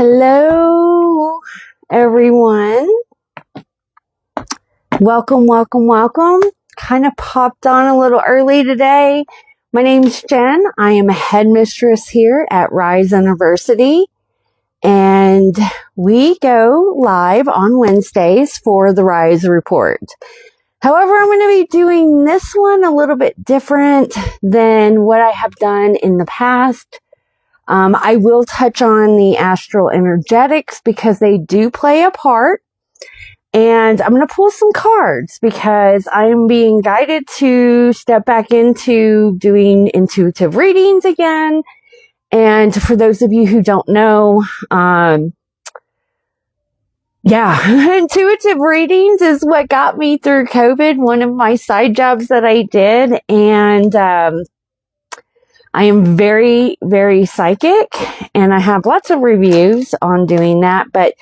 Hello, everyone. Welcome. Kind of popped on a little early today. My name's Jen. I am a headmistress here at Rise Innerversity, and we go live on Wednesdays for the Rise Report. However, I'm going to be doing this one a little bit different than what I have done in the past. I will touch on the astral energetics because they do play a part. And I'm going to pull some cards because I am being guided to step back into doing intuitive readings again. And for those of you who don't know, intuitive readings is what got me through COVID, one of my side jobs that I did. And I am very, very psychic, and I have lots of reviews on doing that, but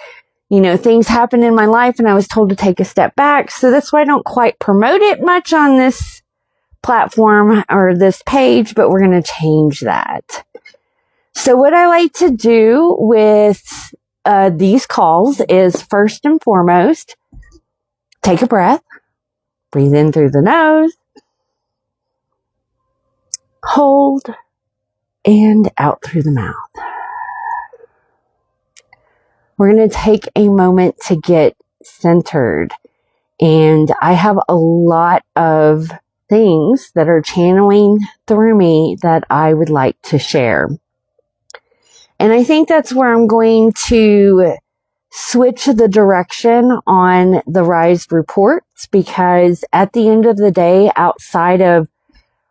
you know, things happen in my life and I was told to take a step back. So that's why I don't quite promote it much on this platform or this page, but we're going to change that. So what I like to do with these calls is first and foremost, take a breath, breathe in through the nose, hold, and out through the mouth. We're going to take a moment to get centered. And I have a lot of things that are channeling through me that I would like to share. And I think that's where I'm going to switch the direction on the Rise reports, because at the end of the day, outside of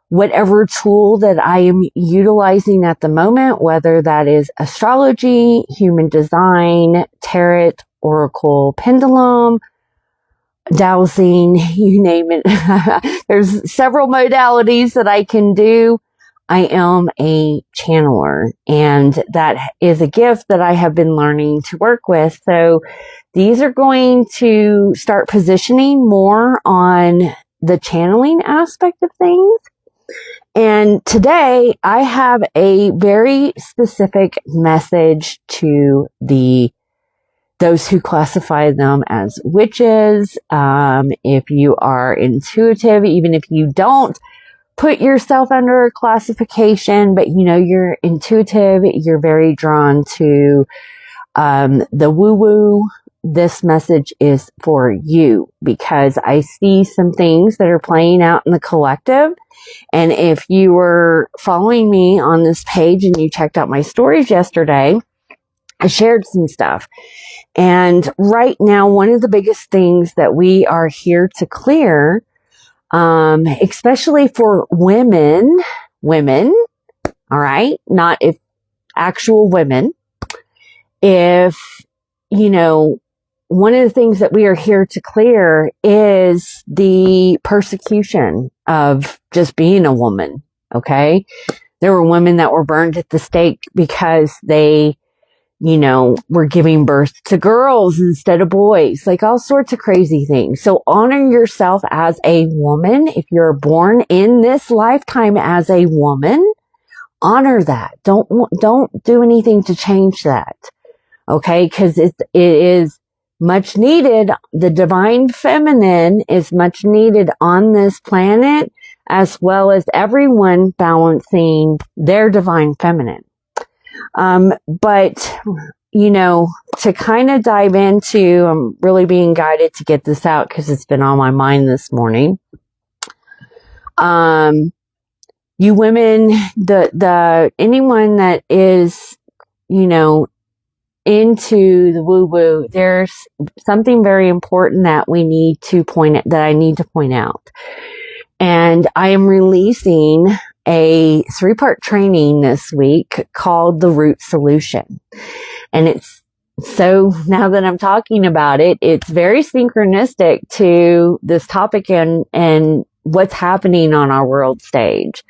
whatever tool that I am utilizing at the moment, whether that is astrology, human design, tarot, oracle, pendulum, dowsing, you name it. There's several modalities that I can do. I am a channeler, and that is a gift that I have been learning to work with. So these are going to start positioning more on the channeling aspect of things. And today I have a very specific message to those who classify them as witches. If you are intuitive, even if you don't put yourself under a classification, but you know you're intuitive, you're very drawn to the woo-woo. This message is for you because I see some things that are playing out in the collective. And if you were following me on this page and you checked out my stories yesterday, I shared some stuff. And right now, one of the biggest things that we are here to clear, especially for women, all right, not if actual women, if, you know, one of the things that we are here to clear is the persecution of just being a woman, okay? There were women that were burned at the stake because they, you know, were giving birth to girls instead of boys, like all sorts of crazy things. So honor yourself as a woman. If you're born in this lifetime as a woman, honor that. Don't do anything to change that, okay? Because it is much needed. The divine feminine is much needed on this planet, as well as everyone balancing their divine feminine. But, you know, to kind of dive into, I'm really being guided to get this out because it's been on my mind this morning. You women, anyone that is, you know, into the woo-woo, there's something very important that I need to point out. And I am releasing a 3-part training this week called The Root Solution. And it's so, now that I'm talking about it, it's very synchronistic to this topic and what's happening on our world stage.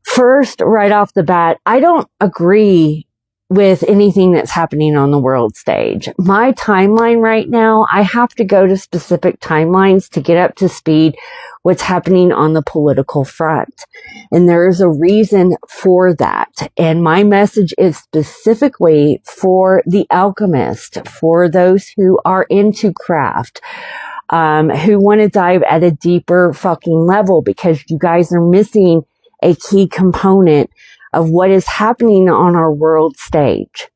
First, right off the bat, I don't agree with anything that's happening on the world stage. My timeline right now, I have to go to specific timelines to get up to speed what's happening on the political front. And there is a reason for that. And my message is specifically for the alchemist, for those who are into craft, who want to dive at a deeper fucking level, because you guys are missing a key component of what is happening on our world stage.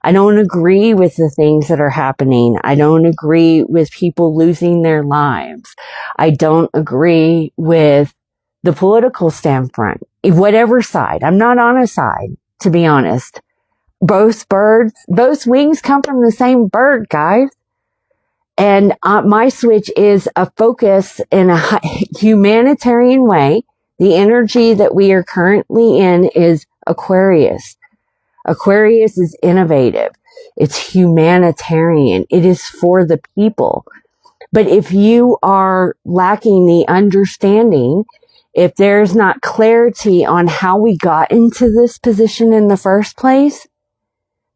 I don't agree with the things that are happening. I don't agree with people losing their lives. I don't agree with the political standpoint, whatever side. I'm not on a side, to be honest. Both wings come from the same bird, guys. And my switch is a focus in a humanitarian way. The energy that we are currently in is Aquarius. Aquarius is innovative. It's humanitarian. It is for the people. But if you are lacking the understanding, if there's not clarity on how we got into this position in the first place,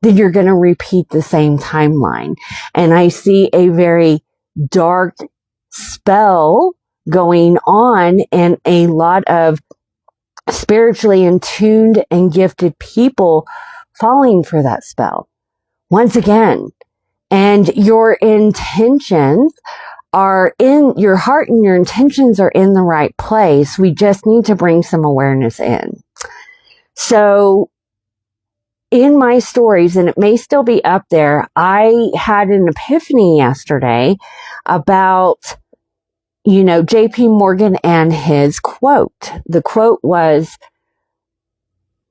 then you're going to repeat the same timeline. And I see a very dark spell going on, and a lot of spiritually attuned and gifted people falling for that spell once again. And your intentions are in your heart, and your intentions are in the right place. We just need to bring some awareness in. So in my stories, and it may still be up there, I had an epiphany yesterday about, J.P. Morgan and his quote. The quote was,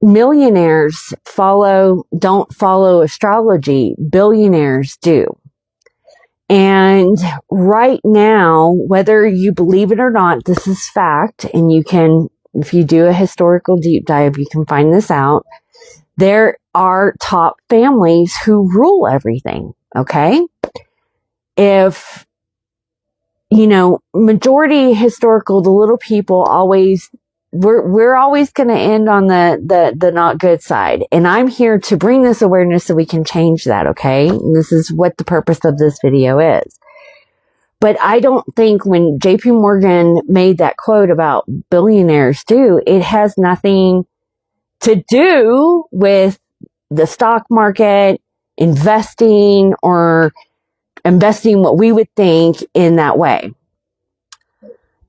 millionaires don't follow astrology, billionaires do. And right now, whether you believe it or not, this is fact, and you can, if you do a historical deep dive, you can find this out. There are top families who rule everything, okay? If, majority historical, the little people always, we're always going to end on the not good side. And I'm here to bring this awareness so we can change that, okay? And this is what the purpose of this video is. But I don't think when JP Morgan made that quote about billionaires do, it has nothing to do with the stock market, investing, or investing what we would think in that way.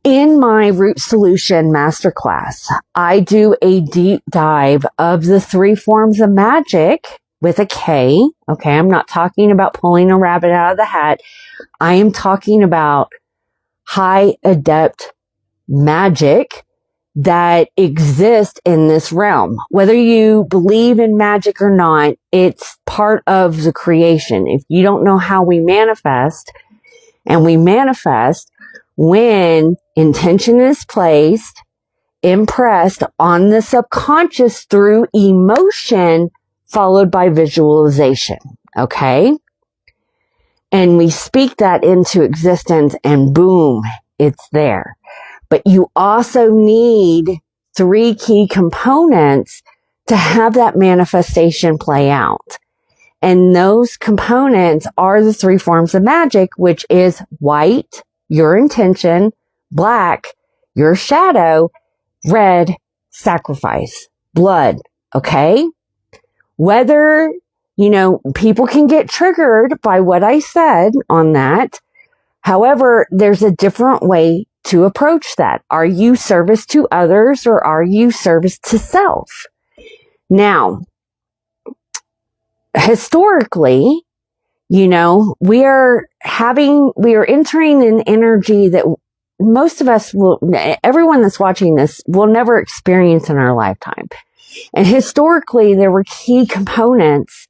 In my Root Solution Masterclass, I do a deep dive of the 3 forms of magic with a K. Okay, I'm not talking about pulling a rabbit out of the hat. I am talking about high adept magic that exist in this realm. Whether you believe in magic or not, it's part of the creation. If you don't know how we manifest, and we manifest when intention is placed, impressed on the subconscious through emotion, followed by visualization. Okay? And we speak that into existence, and boom, it's there. But you also need 3 key components to have that manifestation play out. And those components are the 3 forms of magic, which is white, your intention, black, your shadow, red, sacrifice, blood. Okay? Whether, people can get triggered by what I said on that. However, there's a different way to approach that. Are you service to others, or are you service to self? Now, historically, we are entering an energy that most of us everyone that's watching this will never experience in our lifetime. And historically, there were key components.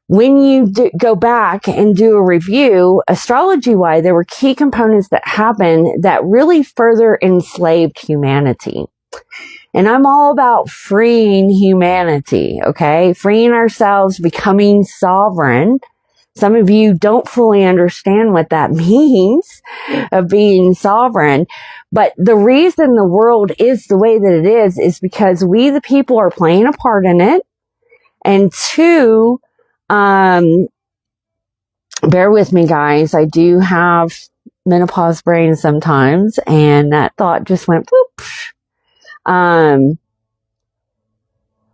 When you go back and do a review, astrology-wise, there were key components that happened that really further enslaved humanity. And I'm all about freeing humanity, okay? Freeing ourselves, becoming sovereign. Some of you don't fully understand what that means, of being sovereign. But the reason the world is the way that it is because we, the people, are playing a part in it. And two, bear with me, guys. I do have menopause brain sometimes, and that thought just went whoop.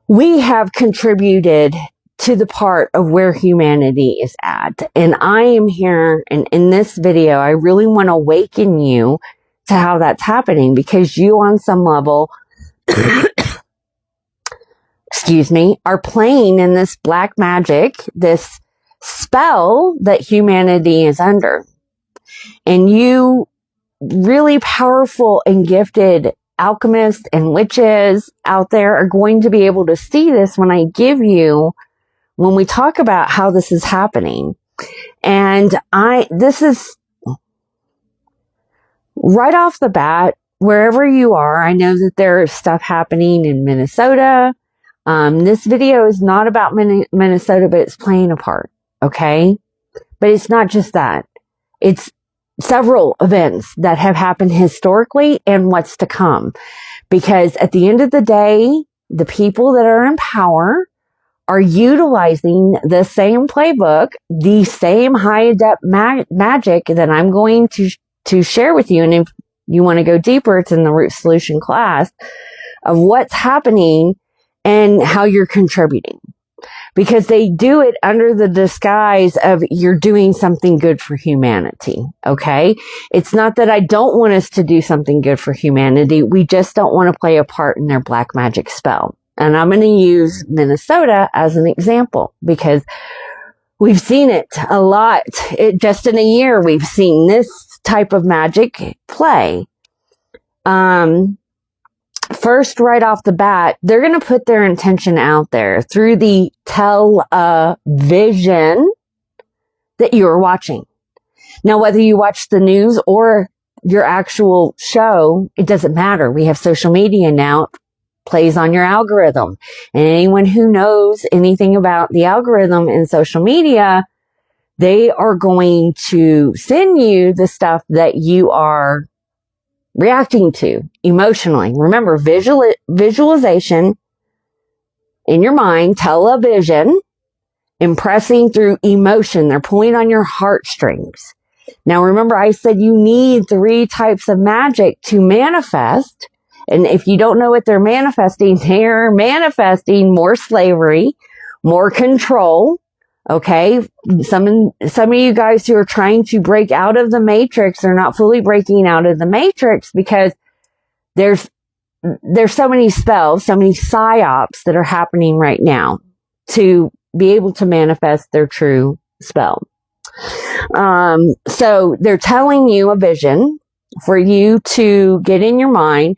We have contributed to the part of where humanity is at. And I am here, and in this video, I really want to awaken you to how that's happening, because you on some level, excuse me, are playing in this black magic, this spell that humanity is under. And you really powerful and gifted alchemists and witches out there are going to be able to see this when we talk about how this is happening. And this is right off the bat, wherever you are. I know that there's stuff happening in Minnesota. This video is not about Minnesota, but it's playing a part. Okay. But it's not just that. It's several events that have happened historically and what's to come. Because at the end of the day, the people that are in power are utilizing the same playbook, the same high adept magic that I'm going to share with you. And if you want to go deeper, it's in the Root Solution class of what's happening and how you're contributing. Because they do it under the disguise of you're doing something good for humanity. Okay. It's not that I don't want us to do something good for humanity. We just don't want to play a part in their black magic spell. And I'm going to use Minnesota as an example because we've seen it a lot. Just in a year, we've seen this type of magic play. First, right off the bat, they're going to put their intention out there through the television that you're watching. Now, whether you watch the news or your actual show, it doesn't matter. We have social media now. It plays on your algorithm. And anyone who knows anything about the algorithm in social media, they are going to send you the stuff that you are reacting to emotionally. Remember, visualization in your mind, television, impressing through emotion. They're pulling on your heartstrings. Now, remember, I said you need 3 types of magic to manifest. And if you don't know what they're manifesting more slavery, more control. Okay. Some of you guys who are trying to break out of the matrix are not fully breaking out of the matrix because there's so many spells, so many psyops that are happening right now to be able to manifest their true spell. So they're telling you a vision for you to get in your mind,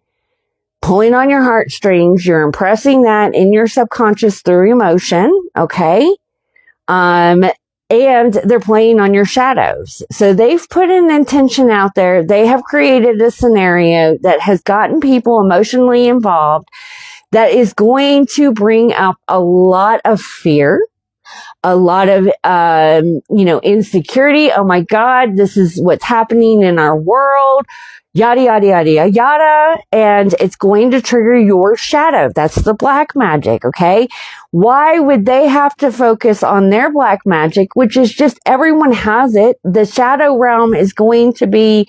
pulling on your heartstrings. You're impressing that in your subconscious through emotion. Okay. And they're playing on your shadows. So they've put an intention out there. They have created a scenario that has gotten people emotionally involved that is going to bring up a lot of fear, a lot of, insecurity. Oh my God, this is what's happening in our world. Yada, yada, yada, yada, yada. And it's going to trigger your shadow. That's the black magic. Okay. Why would they have to focus on their black magic, which is just everyone has it? The shadow realm is going to be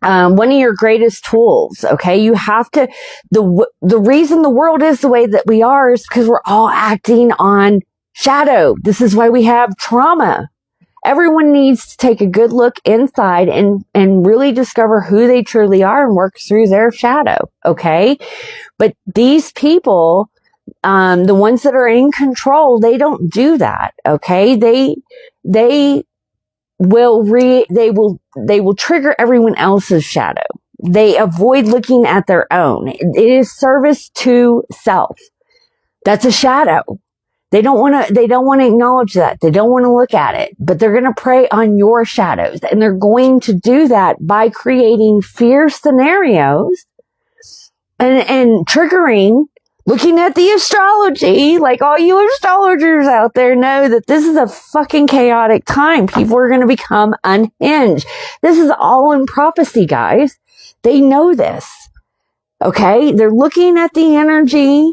one of your greatest tools. Okay. You have to, the reason the world is the way that we are is because we're all acting on shadow. This is why we have trauma. Everyone needs to take a good look inside and really discover who they truly are and work through their shadow. Okay. But these people, the ones that are in control, they don't do that. Okay. They will trigger everyone else's shadow. They avoid looking at their own. It is service to self. That's a shadow. They don't want to acknowledge that. They don't want to look at it, but they're going to prey on your shadows, and they're going to do that by creating fear scenarios and triggering, looking at the astrology. Like all you astrologers out there know that this is a fucking chaotic time. People are going to become unhinged. This is all in prophecy, guys. They know this. Okay. They're looking at the energy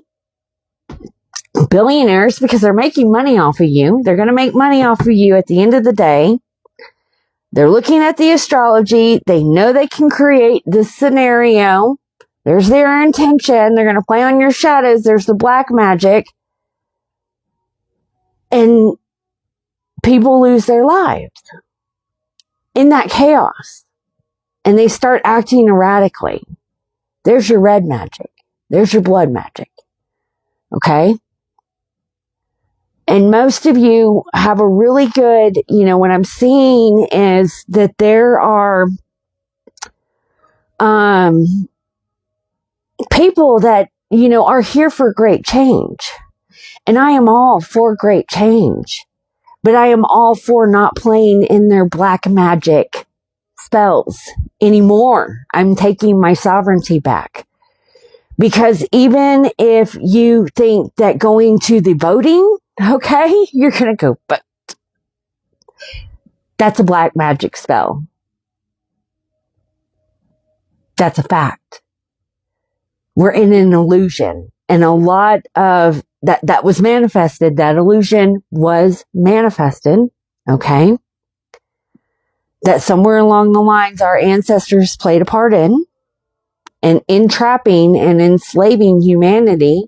billionaires because they're making money off of you. They're going to make money off of you at the end of the day. They're looking at the astrology. They know they can create this scenario. There's their intention. They're going to play on your shadows. There's the black magic. And people lose their lives in that chaos. And they start acting erratically. There's your red magic. There's your blood magic. Okay? And most of you have a really good, what I'm seeing is that there are people that, are here for great change. And I am all for great change. But I am all for not playing in their black magic spells anymore. I'm taking my sovereignty back. Because even if you think that going to the voting, okay, you're going to go, but that's a black magic spell. That's a fact. We're in an illusion. And a lot of that was manifested. That illusion was manifested. Okay. That somewhere along the lines our ancestors played a part in. And entrapping and enslaving humanity.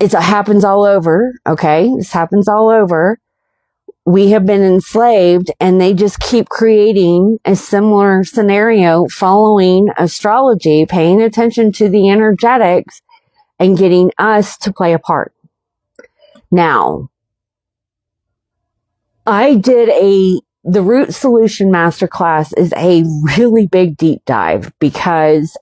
It happens all over, okay? This happens all over. We have been enslaved, and they just keep creating a similar scenario following astrology, paying attention to the energetics, and getting us to play a part. Now, I did the Root Solution Masterclass is a really big deep dive because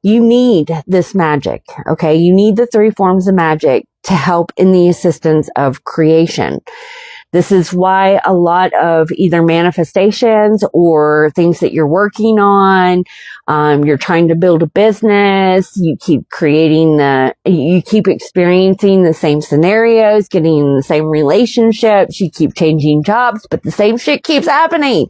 you need this magic, okay? You need the 3 forms of magic to help in the assistance of creation. This is why a lot of either manifestations or things that you're working on, you're trying to build a business, you keep experiencing the same scenarios, getting in the same relationships, you keep changing jobs, but the same shit keeps happening.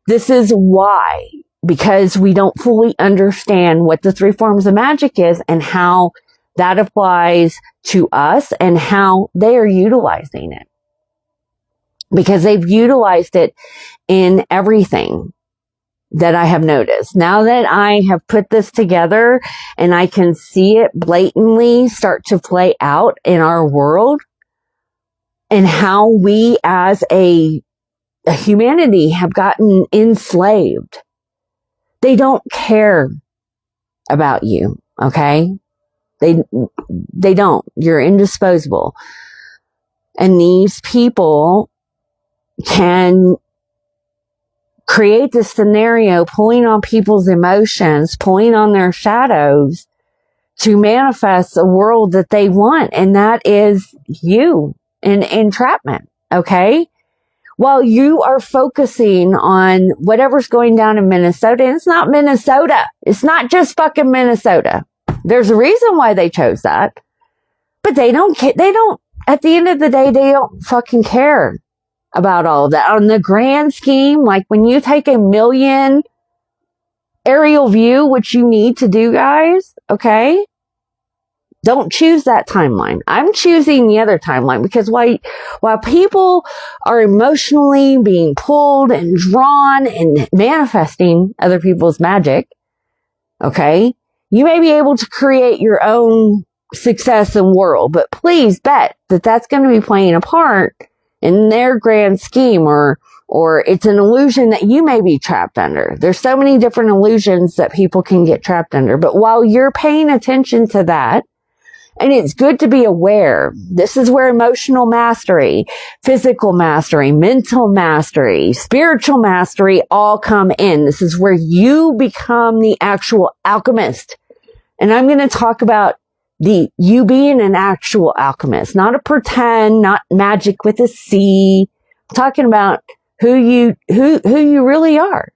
This is why, because we don't fully understand what the 3 forms of magic is and how that applies to us and how they are utilizing it. Because they've utilized it in everything that I have noticed. Now that I have put this together and I can see it blatantly start to play out in our world and how we as a humanity have gotten enslaved. They don't care about you, okay? They don't. You're indisposable. And these people can create this scenario, pulling on people's emotions, pulling on their shadows to manifest a world that they want. And that is you in entrapment. Okay. While you are focusing on whatever's going down in Minnesota, and it's not Minnesota. It's not just fucking Minnesota. There's a reason why they chose that, but they don't, at the end of the day, they don't fucking care about all of that. On the grand scheme, like when you take 1 million aerial view, which you need to do, guys, okay? Don't choose that timeline. I'm choosing the other timeline because while people are emotionally being pulled and drawn and manifesting other people's magic, okay, you may be able to create your own success and world, but please bet that that's going to be playing a part in their grand scheme, or it's an illusion that you may be trapped under. There's so many different illusions that people can get trapped under. But while you're paying attention to that, and it's good to be aware, this is where emotional mastery, physical mastery, mental mastery, spiritual mastery all come in. This is where you become the actual alchemist. And I'm going to talk about you being an actual alchemist, not a pretend, not magic with a C. I'm talking about who you really are,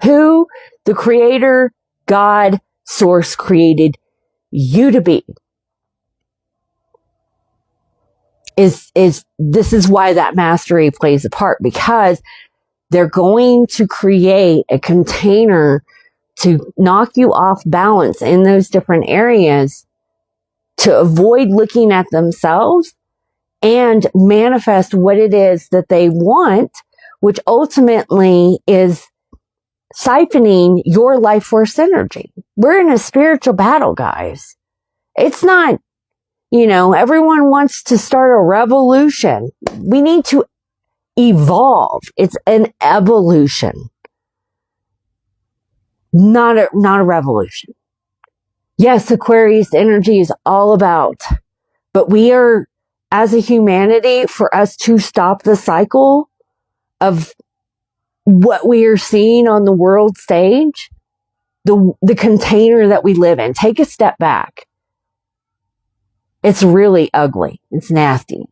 who the creator, God, source created you to be. This is why that mastery plays a part, because they're going to create a container to knock you off balance in those different areas to avoid looking at themselves and manifest what it is that they want, which ultimately is siphoning your life force energy. We're in a spiritual battle, guys. It's not, everyone wants to start a revolution. We need to evolve. It's an evolution, not a revolution. Yes, Aquarius energy is all about, but we are, as a humanity, for us to stop the cycle of what we are seeing on the world stage, the container that we live in. Take a step back. It's really ugly. It's nasty.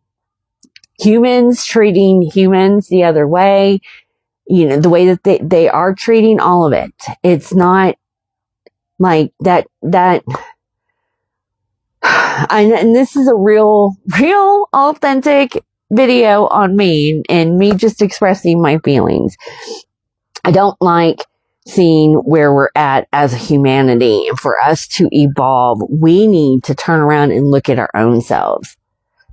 Humans treating humans the other way, the way that they are treating all of it. It's not like that, and this is a real authentic video on me and me just expressing my feelings. I don't like seeing where we're at as a humanity, and for us to evolve, we need to turn around and look at our own selves.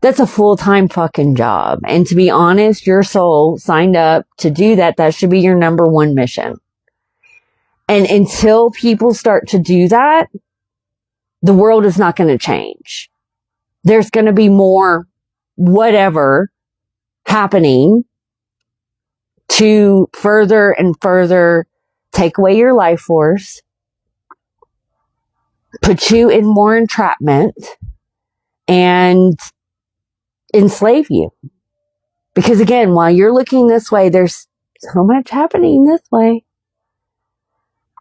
That's a full-time fucking job. And to be honest, your soul signed up to do that. That should be your number one mission. And until people start to do that, the world is not going to change. There's going to be more whatever happening to further and further take away your life force, put you in more entrapment, and enslave you. Because again, while you're looking this way, there's so much happening this way.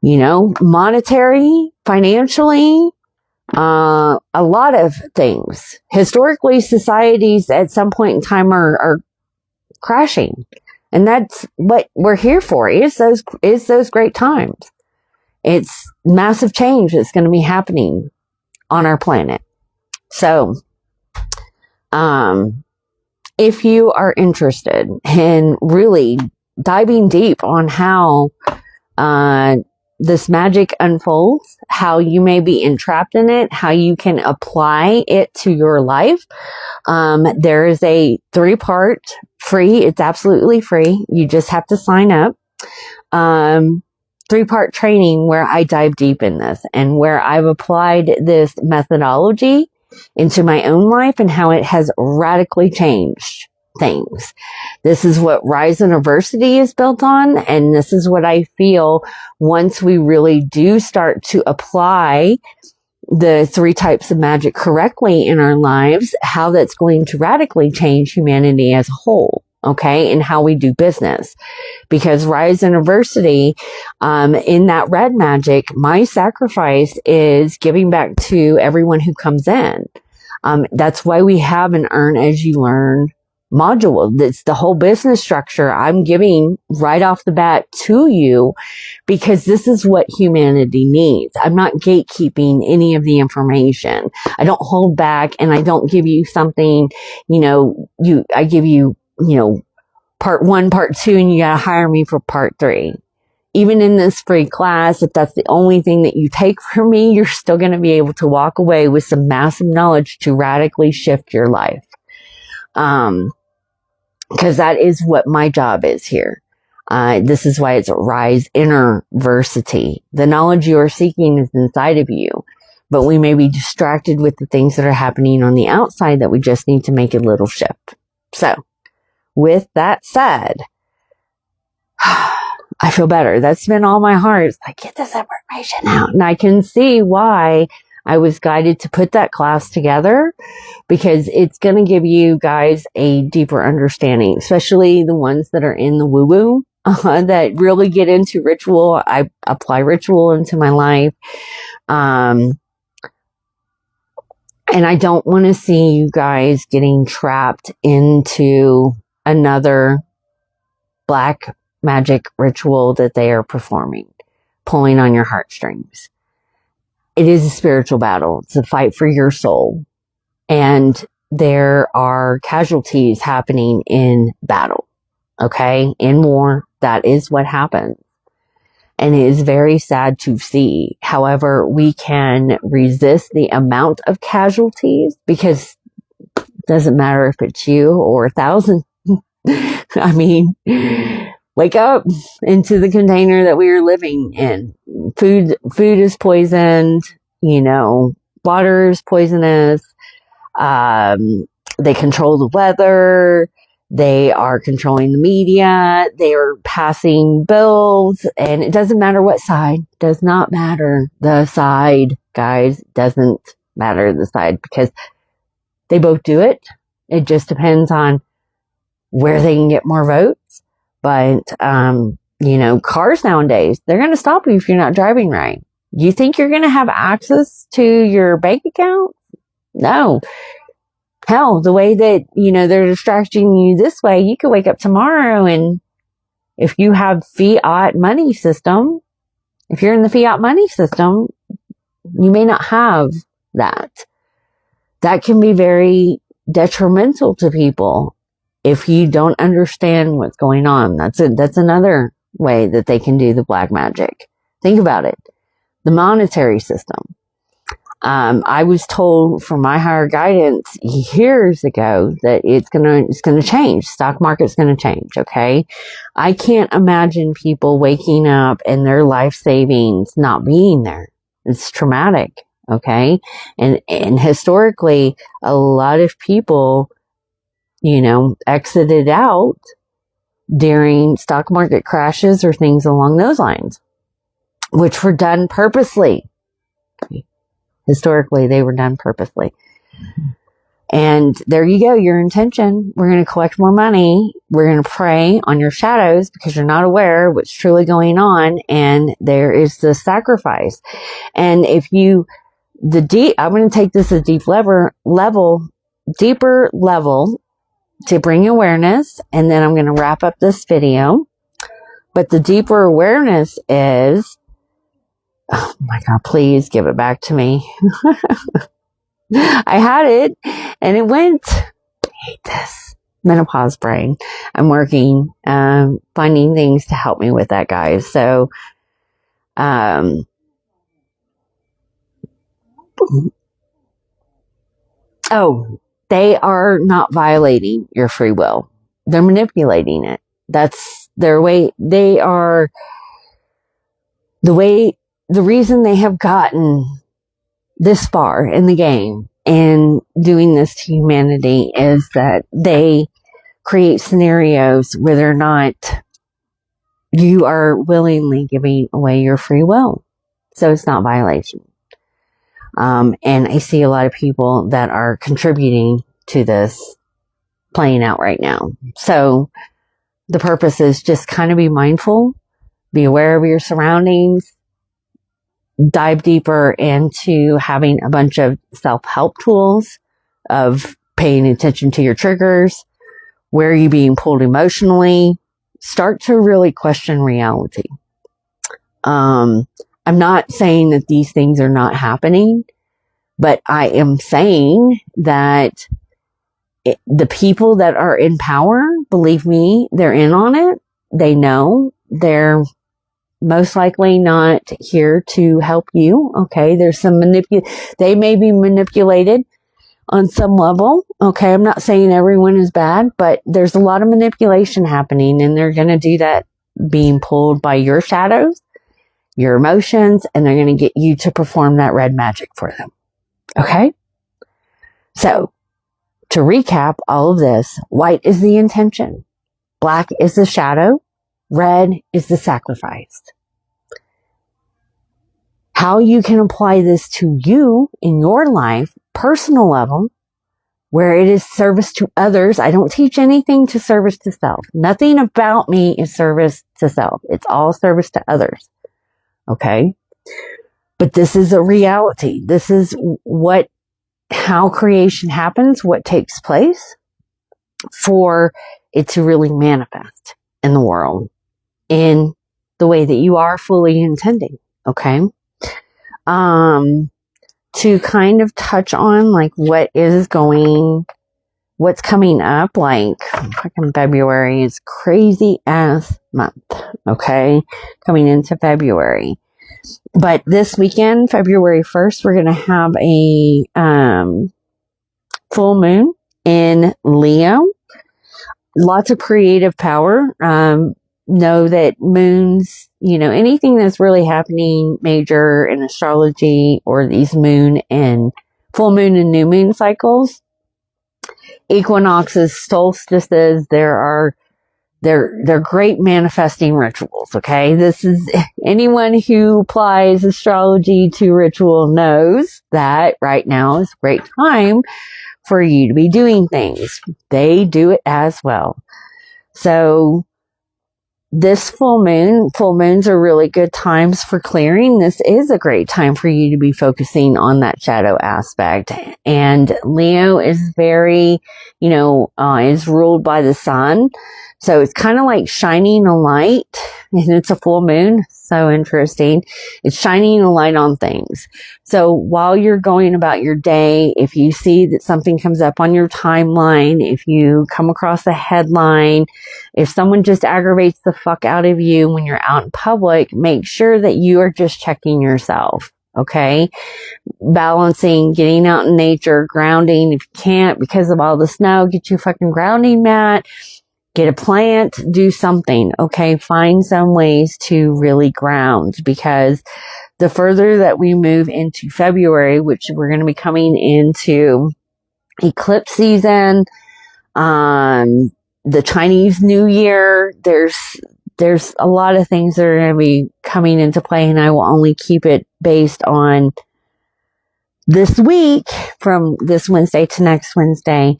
Monetary, financially, a lot of things. Historically, societies at some point in time are crashing. And that's what we're here for, is those great times. It's massive change that's going to be happening on our planet. So, if you are interested in really diving deep on how this magic unfolds, how you may be entrapped in it, how you can apply it to your life, there is a 3-part free. It's absolutely free. You just have to sign up. 3-part training where I dive deep in this and where I've applied this methodology into my own life and how it has radically changed things. This is what Rise Innerversity is built on, and this is what I feel once we really do start to apply the 3 types of magic correctly in our lives, how that's going to radically change humanity as a whole, okay, and how we do business. Because Rise Innerversity, in that red magic, my sacrifice is giving back to everyone who comes in. That's why we have an earn as you learn module. That's the whole business structure I'm giving right off the bat to you, because this is what humanity needs. I'm not gatekeeping any of the information. I don't hold back, and I don't give you something, I give you, part 1, part 2, and you gotta hire me for part 3. Even in this free class, if that's the only thing that you take from me, you're still going to be able to walk away with some massive knowledge to radically shift your life. Because that is what my job is here. This is why it's Rise Innerversity. The knowledge you are seeking is inside of you, but we may be distracted with the things that are happening on the outside that we just need to make a little shift. So, with that said, I feel better. That's been all my heart. It's like, get this information out. And I can see why I was guided to put that class together, because it's going to give you guys a deeper understanding, especially the ones that are in the woo-woo, that really get into ritual. I apply ritual into my life. And I don't want to see you guys getting trapped into another black magic ritual that they are performing, pulling on your heartstrings. It is a spiritual battle. It's a fight for your soul. And there are casualties happening in battle. Okay? In war, that is what happens. And it is very sad to see. However, we can resist the amount of casualties because it doesn't matter if it's you or 1,000. I mean, wake up into the container that we are living in. Food is poisoned, water is poisonous. They control the weather. They are controlling the media. They are passing bills, and it doesn't matter what side. Does not matter the side, guys. Doesn't matter the side because they both do it. It just depends on where they can get more votes. But, cars nowadays, they're going to stop you if you're not driving right. You think you're going to have access to your bank account? No. Hell, the way that, they're distracting you this way, you could wake up tomorrow and if you have fiat money system, if you're in the fiat money system, you may not have that. That can be very detrimental to people if you don't understand what's going on. That's another way that they can do the black magic. Think about it. The monetary system. I was told from my higher guidance years ago that it's gonna change. Stock market's gonna change. Okay. I can't imagine people waking up and their life savings not being there. It's traumatic. Okay. And historically, a lot of people, exited out during stock market crashes or things along those lines, which were done purposely. Historically, they were done purposely. And there you go, your intention. We're going to collect more money. We're going to prey on your shadows because you're not aware what's truly going on. And there is the sacrifice. And if I'm going to take this a deeper level to bring awareness. And then I'm going to wrap up this video. But the deeper awareness is, oh my God, please give it back to me. I had it and it went. I hate this. Menopause brain. I'm working, finding things to help me with that, guys. So, they are not violating your free will. They're manipulating it. That's their way. The reason they have gotten this far in the game and doing this to humanity is that they create scenarios where you are willingly giving away your free will. So it's not violation. And I see a lot of people that are contributing to this playing out right now. So the purpose is just kind of be mindful, be aware of your surroundings, dive deeper into having a bunch of self-help tools of paying attention to your triggers. Where are you being pulled emotionally? Start to really question reality. I'm not saying that these things are not happening, but I am saying that the people that are in power, believe me, they're in on it. They know. They're most likely not here to help you. Okay. There's some they may be manipulated on some level. Okay. I'm not saying everyone is bad, but there's a lot of manipulation happening and they're going to do that being pulled by your shadows, your emotions, and they're going to get you to perform that red magic for them. Okay. So to recap all of this, white is the intention. Black is the shadow. Red is the sacrifice. How you can apply this to you in your life, personal level, where it is service to others. I don't teach anything to service to self. Nothing about me is service to self. It's all service to others. Okay. But this is a reality. This is how creation happens, what takes place for it to really manifest in the world in the way that you are fully intending. Okay. To kind of touch on like what is going what's coming up, like fucking February is crazy ass month. Okay. Coming into February. But this weekend, February 1st, we're going to have a, full moon in Leo. Lots of creative power. Know that moons, anything that's really happening major in astrology, or these moon and full moon and new moon cycles, equinoxes, solstices, they're great manifesting rituals. Okay. This is, anyone who applies astrology to ritual knows that right now is a great time for you to be doing things. They do it as well. So this full moons are really good times for clearing. This is a great time for you to be focusing on that shadow aspect. And Leo is very, is ruled by the sun. So it's kind of like shining a light, and it's a full moon. So interesting. It's shining a light on things. So while you're going about your day, if you see that something comes up on your timeline, if you come across a headline, if someone just aggravates the fuck out of you when you're out in public, make sure that you are just checking yourself. Okay. Balancing, getting out in nature, grounding. If you can't because of all the snow, get you a fucking grounding mat. Get a plant, do something, okay? Find some ways to really ground, because the further that we move into February, which we're going to be coming into eclipse season, the Chinese New Year, there's a lot of things that are going to be coming into play, and I will only keep it based on this week, from this Wednesday to next Wednesday.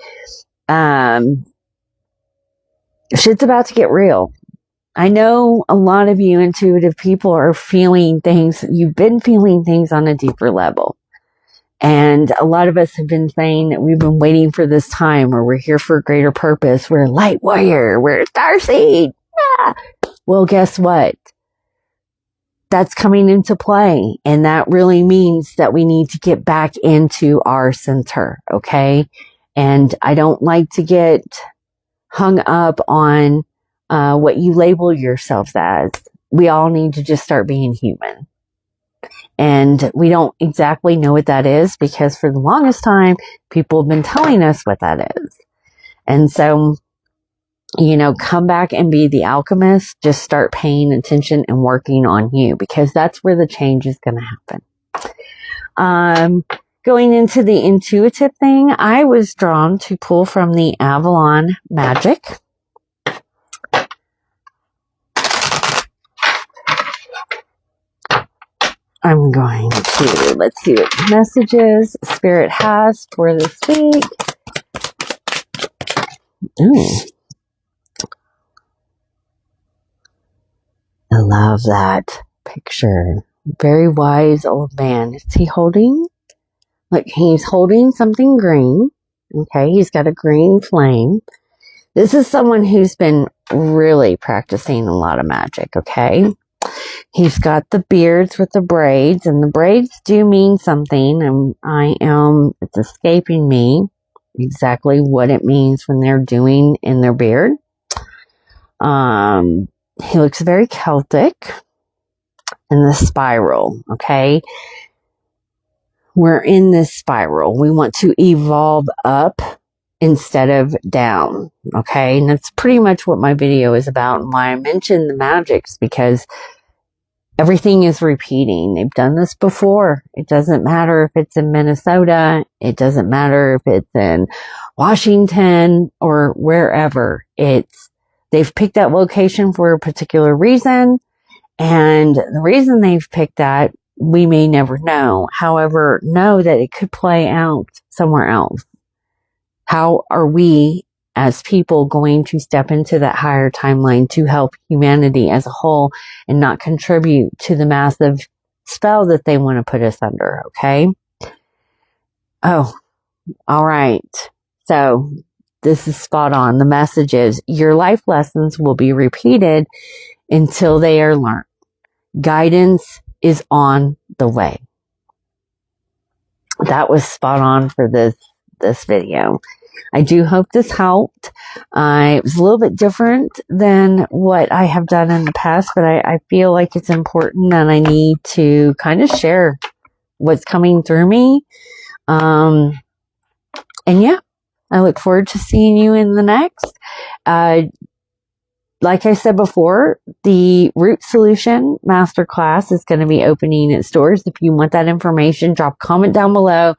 Shit's about to get real. I know a lot of you intuitive people are feeling things. You've been feeling things on a deeper level. And a lot of us have been saying that we've been waiting for this time, or we're here for a greater purpose. We're light warrior. We're Starseed. Yeah. Well, guess what? That's coming into play. And that really means that we need to get back into our center. Okay. And I don't like to get hung up on what you label yourselves as. We all need to just start being human. And we don't exactly know what that is, because for the longest time, people have been telling us what that is. And so, come back and be the alchemist. Just start paying attention and working on you, because that's where the change is going to happen. Going into the intuitive thing, I was drawn to pull from the Avalon Magic. I'm going to, let's see what messages Spirit has for this week. Ooh. I love that picture. Very wise old man. Is he holding? Look, he's holding something green. Okay, he's got a green flame. This is someone who's been really practicing a lot of magic, okay? He's got the beards with the braids, and the braids do mean something, and it's escaping me exactly what it means when they're doing in their beard. He looks very Celtic, and the spiral, okay? We're in this spiral. We want to evolve up instead of down. Okay. And that's pretty much what my video is about, and why I mentioned the magicks, because everything is repeating. They've done this before. It doesn't matter if it's in Minnesota. It doesn't matter if it's in Washington or wherever. They've picked that location for a particular reason. And the reason they've picked that, we may never know. However, know that it could play out somewhere else. How are we as people going to step into that higher timeline to help humanity as a whole and not contribute to the massive spell that they want to put us under? Okay. Oh, all right. So this is spot on. The message is your life lessons will be repeated until they are learned. Guidance is on the way. That was spot on for this video. I do hope this helped. It was a little bit different than what I have done in the past, but I feel like it's important and I need to kind of share what's coming through me. And yeah, I look forward to seeing you in the next. Like I said before, the Root Solution Masterclass is going to be opening its doors. If you want that information, drop a comment down below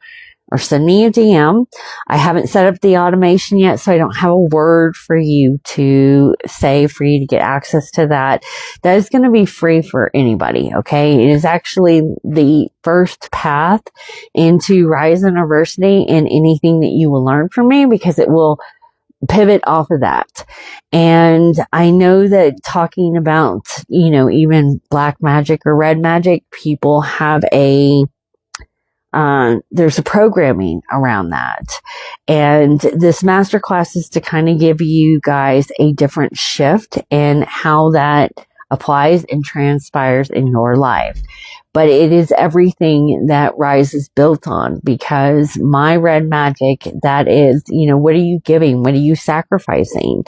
or send me a DM. I haven't set up the automation yet, so I don't have a word for you to say for you to get access to that. That is going to be free for anybody, okay? It is actually the first path into Rise Innerversity and anything that you will learn from me, because it will pivot off of that. And I know that talking about, even black magic or red magic, people have there's a programming around that. And this masterclass is to kind of give you guys a different shift in how that applies and transpires in your life. But it is everything that Rise is built on, because my red magic, that is, what are you giving? What are you sacrificing?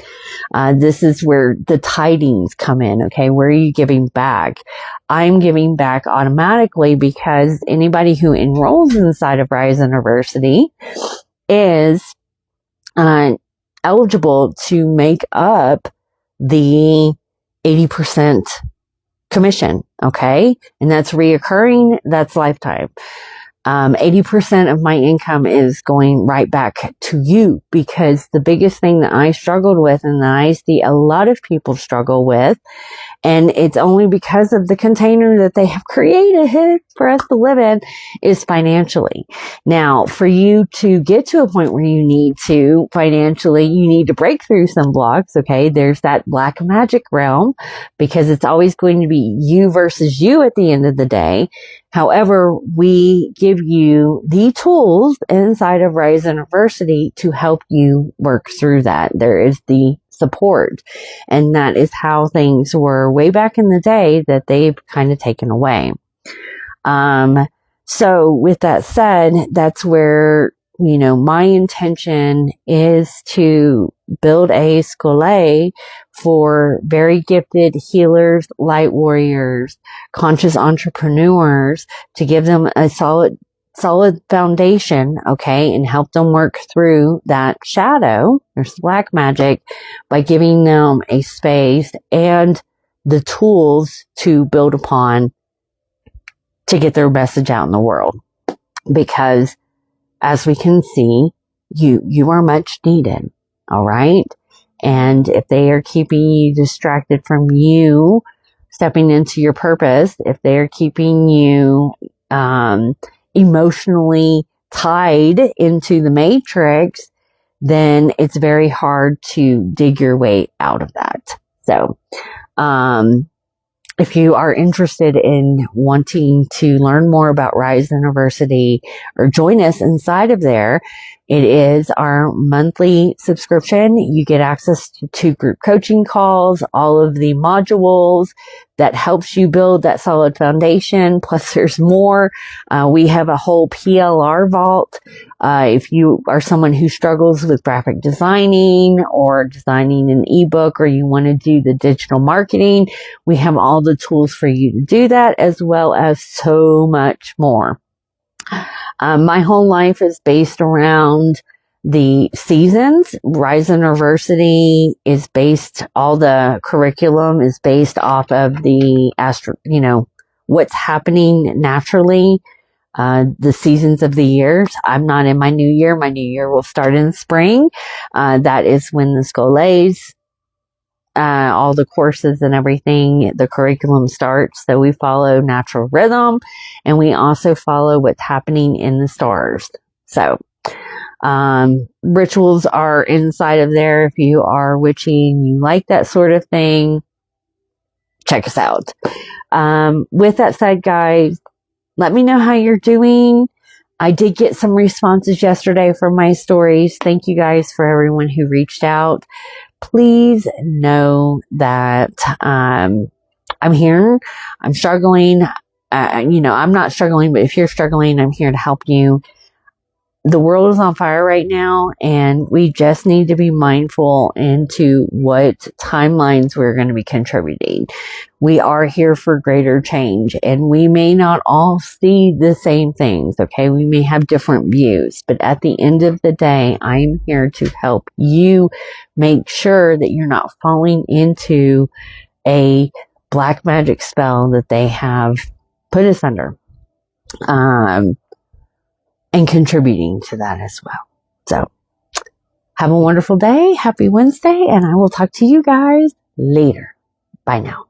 This is where the tidings come in. Okay. Where are you giving back? I'm giving back automatically because anybody who enrolls inside of Rise University is eligible to make up the 80% commission. Okay. And that's reoccurring. That's lifetime. 80% of my income is going right back to you, because the biggest thing that I struggled with, and that I see a lot of people struggle with, and it's only because of the container that they have created for us to live in, is financially. Now, for you to get to a point where you need to financially, you need to break through some blocks. Okay. There's that black magic realm, because it's always going to be you versus you at the end of the day. However, we give you the tools inside of Rise Innerversity to help you work through that. There is the support, and that is how things were way back in the day that they've kind of taken away. So with that said, that's where, my intention is to build a school for very gifted healers, light warriors, conscious entrepreneurs, to give them a solid foundation, okay, and help them work through that shadow or black magic by giving them a space and the tools to build upon to get their message out in the world. Because as we can see, you are much needed. All right. And if they are keeping you distracted from you stepping into your purpose, if they are keeping you, emotionally tied into the matrix, then it's very hard to dig your way out of that. So, if you are interested in wanting to learn more about Rise University or join us inside of there, it is our monthly subscription. You get access to 2 group coaching calls, all of the modules that helps you build that solid foundation. Plus there's more. We have a whole PLR vault. If you are someone who struggles with graphic designing or designing an ebook, or you want to do the digital marketing, we have all the tools for you to do that, as well as so much more. My whole life is based around the seasons. Rise University is based, all the curriculum is based off of the what's happening naturally, the seasons of the years. I'm not in my new year. My new year will start in spring. That is when the scholars, all the courses and everything, the curriculum starts. So we follow natural rhythm, and we also follow what's happening in the stars. So, rituals are inside of there. If you are witching, you like that sort of thing, check us out. With that said, guys, let me know how you're doing. I did get some responses yesterday from my stories. Thank you guys for everyone who reached out. Please know that I'm here. I'm struggling. I'm not struggling, but if you're struggling, I'm here to help you. the world is on fire right now, and we just need to be mindful into what timelines we're going to be contributing. We are here for greater change, and we may not all see the same things, okay? We may have different views, but at the end of the day, I'm here to help you make sure that you're not falling into a black magic spell that they have put us under. And contributing to that as well. So, have a wonderful day. Happy Wednesday. And I will talk to you guys later. Bye now.